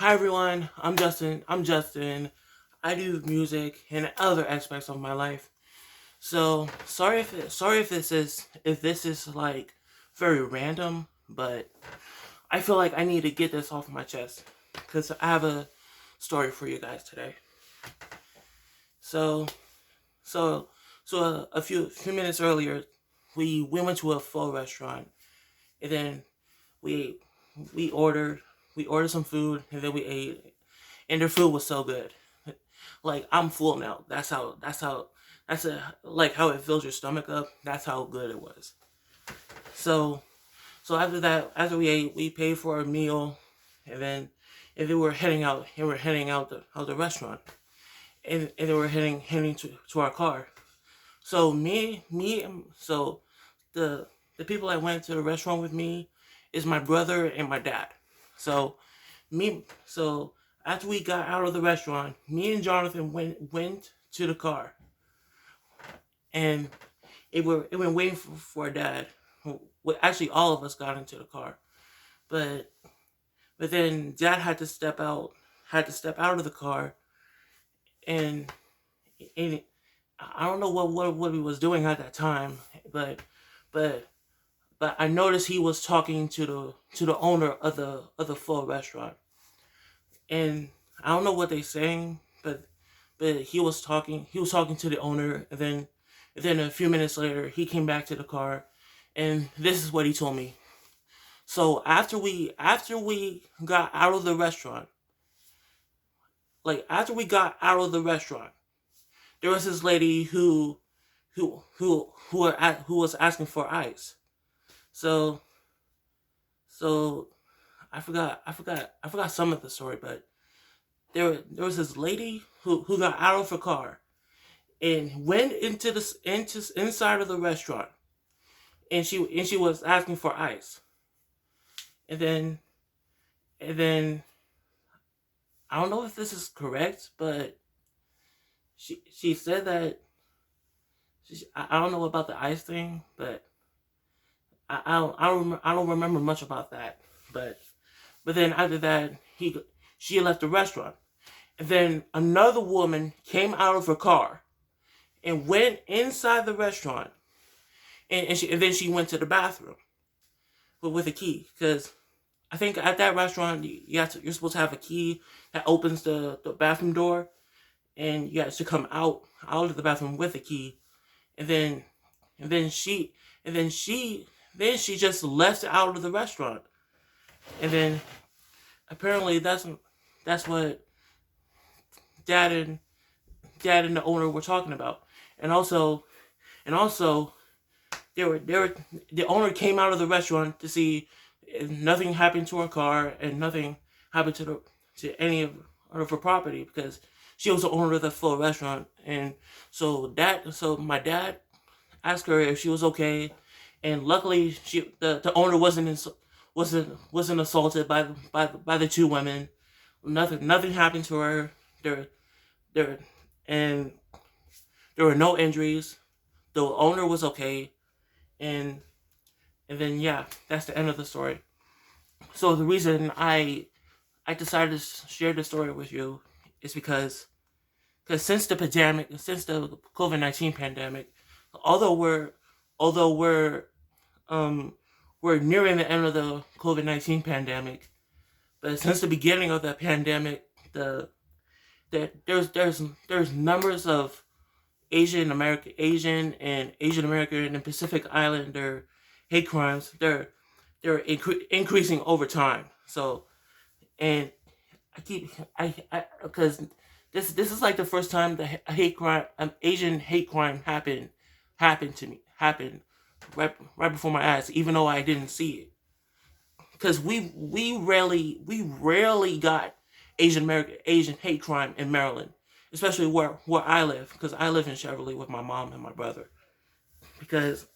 Hi everyone, I'm Justin. I do music and other aspects of my life. So sorry if this is like very random, but I feel like I need to get this off my chest because I have a story for you guys today. So so a few minutes earlier, we went to a pho restaurant, and then we we ordered we ordered some food, and then we ate, and their food was so good. Like, I'm full now. Like how it fills your stomach up. That's how good it was. So after that, after we ate, we paid for our meal, and then we're heading out, out the restaurant, and then we're heading to our car. So the people that went to the restaurant with me is my brother and my dad. So so after we got out of the restaurant, me and Jonathan went to the car, and it went waiting for our dad. Well, actually, all of us got into the car, but then dad had to step out of the car, and and I don't know what he was doing at that time, but but I noticed he was talking to the owner of the full restaurant, and I don't know what they saying, but he was talking to the owner, and then a few minutes later he came back to the car, and this is what he told me. So after we got out of the restaurant, after we got out of the restaurant, there was this lady who was asking for ice. So so I forgot some of the story, but there was this lady who got out of her car and went into inside of the restaurant, and she was asking for ice, and then I don't know if this is correct, but she said that I don't know about the ice thing, but I don't remember much about that, but then after that she left the restaurant, and then another woman came out of her car and went inside the restaurant, and then she went to the bathroom with a key, because I think at that restaurant you're supposed to have a key that opens the bathroom door, and you have to come out of the bathroom with a key, and then and then she and then she just left out of the restaurant, and then apparently that's what dad and the owner were talking about, and also they were the owner came out of the restaurant to see if nothing happened to her car, and nothing happened to any of her property, because she was the owner of the full restaurant. And so my dad asked her if she was okay, and luckily the owner wasn't assaulted by the two women. Nothing happened to her. There there and there were no injuries. The owner was okay, and then yeah, that's the end of the story. So the reason I decided to share this story with you is because since the COVID-19 pandemic, although we're although um we're nearing the end of the COVID-19 pandemic, but since the beginning of that pandemic, there's numbers of Asian American and Pacific Islander hate crimes. They're increasing over time. So, and I because this is like the first time the hate crime, Asian hate crime happened right before my eyes, even though I didn't see it. Because we rarely got Asian hate crime in Maryland, especially where I live, because I live in Cheverly with my mom and my brother. Because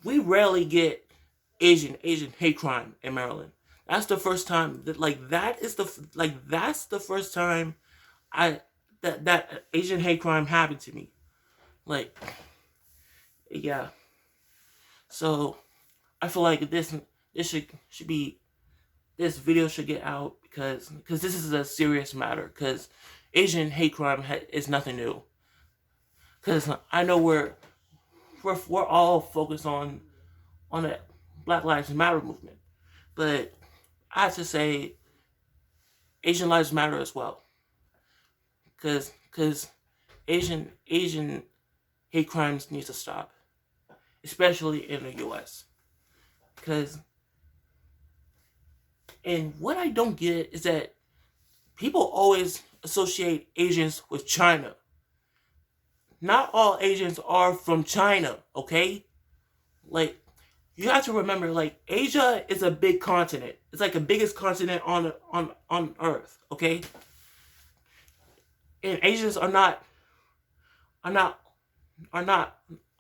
we rarely get Asian hate crime in Maryland. That's the first time that's the first time I that Asian hate crime happened to me. Like, yeah. So I feel like this should be this video should get out because this is a serious matter. Because Asian hate crime is nothing new. Because I know we're all focused on the Black Lives Matter movement, but I have to say Asian lives matter as well. Because Asian hate crimes need to stop, especially in the U.S. Because and what I don't get is that people always associate Asians with China. Not all Asians are from China, okay? Like, you have to remember, like, Asia is a big continent. It's like the biggest continent on Earth, okay? And Asians are not are not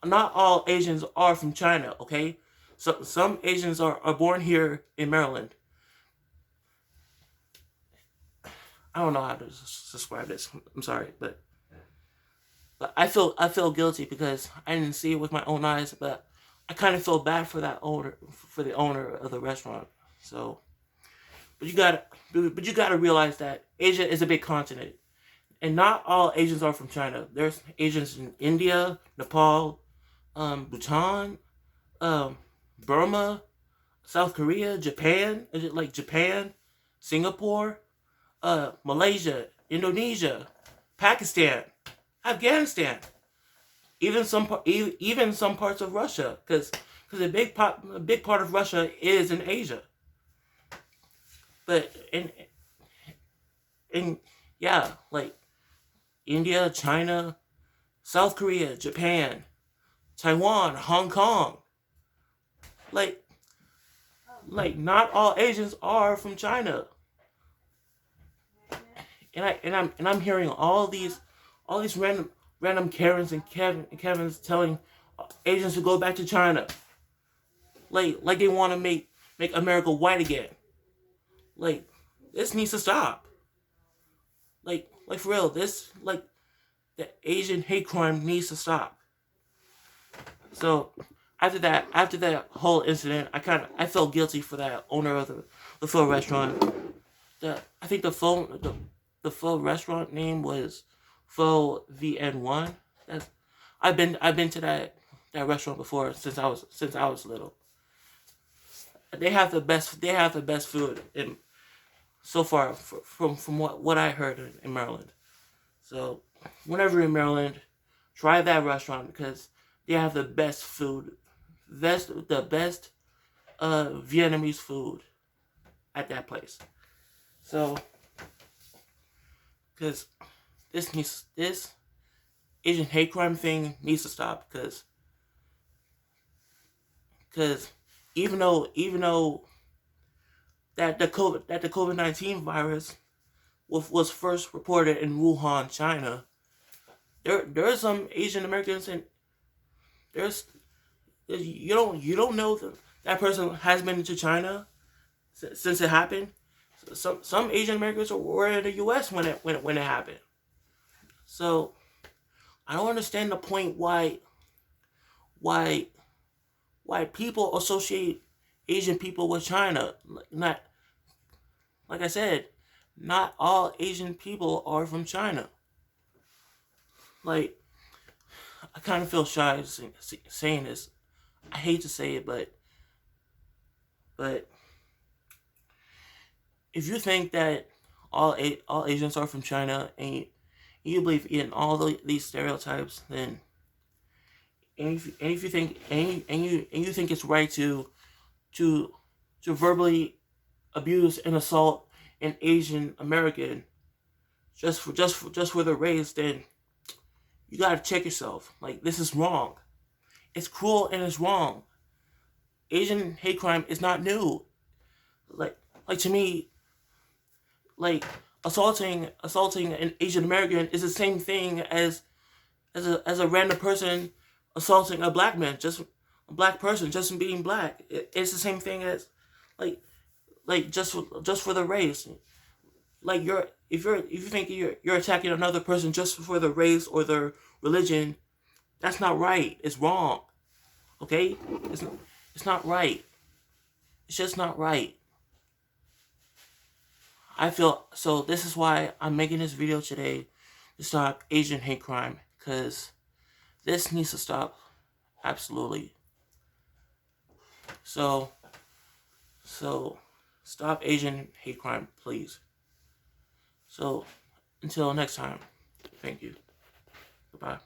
not all Asians are from China, okay? So some Asians are born here in Maryland. I don't know how to describe this. I'm sorry, but I feel guilty because I didn't see it with my own eyes, but I kind of feel bad for that owner, for the owner of the restaurant. So, but you gotta realize that Asia is a big continent, and not all Asians are from China. There's Asians in India, Nepal, Bhutan, um, Burma, South Korea, Japan, is it like Japan, Singapore, Malaysia, Indonesia, Pakistan, Afghanistan, even some parts of Russia, because a big part of Russia is in Asia. But in yeah, like India, China, South Korea, Japan, Taiwan, Hong Kong, like not all Asians are from China. And I'm hearing all these random Karens and Kevins telling Asians to go back to China, like they want to make America white again. Like, this needs to stop. Like for real, this, like, the Asian hate crime needs to stop. So after that whole incident, I felt guilty for that owner of the pho restaurant. I think the pho restaurant name was Pho VN1. That's I've been to that restaurant before since I was little. They have the best food in so far from what I heard in Maryland. So whenever you're in Maryland, try that restaurant because they have the best food, the best Vietnamese food at that place. So, because this Asian hate crime thing needs to stop because even though that the COVID-19 virus was first reported in Wuhan, China, there are some Asian Americans, and there's you don't know that person has been to China since it happened. Some Asian Americans were in the U.S. when it happened. So I don't understand the point why why people associate Asian people with China. Not like I said, not all Asian people are from China. Like, I kind of feel shy saying this. I hate to say it, but if you think that all Asians are from China and you believe in all these stereotypes, then and if you think and you think it's right to to verbally abuse and assault an Asian American just for their race, then you gotta check yourself. Like, this is wrong. It's cruel and it's wrong. Asian hate crime is not new. Like like to me, like, assaulting an Asian American is the same thing as a random person assaulting a black man, just a black person, just being black. It's the same thing as, like just for the race. Like, if you think you're attacking another person just for the race or their religion, that's not right. It's wrong. Okay, it's not right. It's just not right. I feel so. This is why I'm making this video today to stop Asian hate crime, because this needs to stop. Absolutely. So, so stop Asian hate crime, please. So, until next time, thank you. Goodbye.